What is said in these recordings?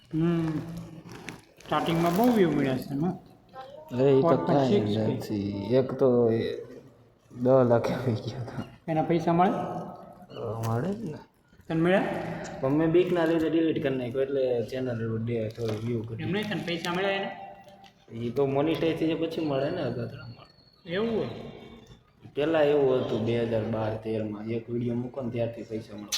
સ્ટાર્ટિંગમાં બહુ વ્યૂ મળ્યા છે ને એ તો 1.6 કાંઈ નથી. એક તો 10 લાખ આવી ગયા હતા. એના પૈસા મળે મળે જ ને. તને મળ્યા પણ મેં બીકના લીધે ડિલીટ કરી નાખ્યો એટલે ચેનલ થોડું વ્યૂ કરી. એમ નહીં તને પૈસા મળ્યા એને એ તો મોનિટાઈઝ થઈ જાય પછી મળે ને અગાતરા મળે. એવું હોય પહેલાં એવું હતું 2012-13માં એક વિડીયો મૂકો ને ત્યારથી પૈસા મળે.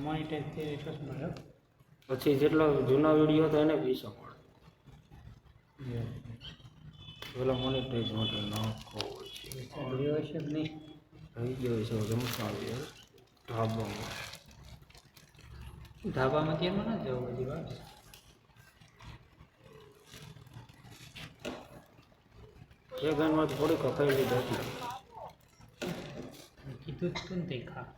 મોનિટાઈઝ થઈ એટલો જ મળ્યો પછી જેટલો જૂના વિડીયો હતો એને પૈસા મળે. પેલા મોનિટાઈઝ માટે નાખો વિડીયો છે જ નહીં થઈ ગયો છે રમતા આવી ઢાબામાં. ધાબામાંથી એમાં ના જવું બધી વાત એક ગાનમાં થોડીક ખાઈ લીધી હતી. કીધું જ તું ને તે ખા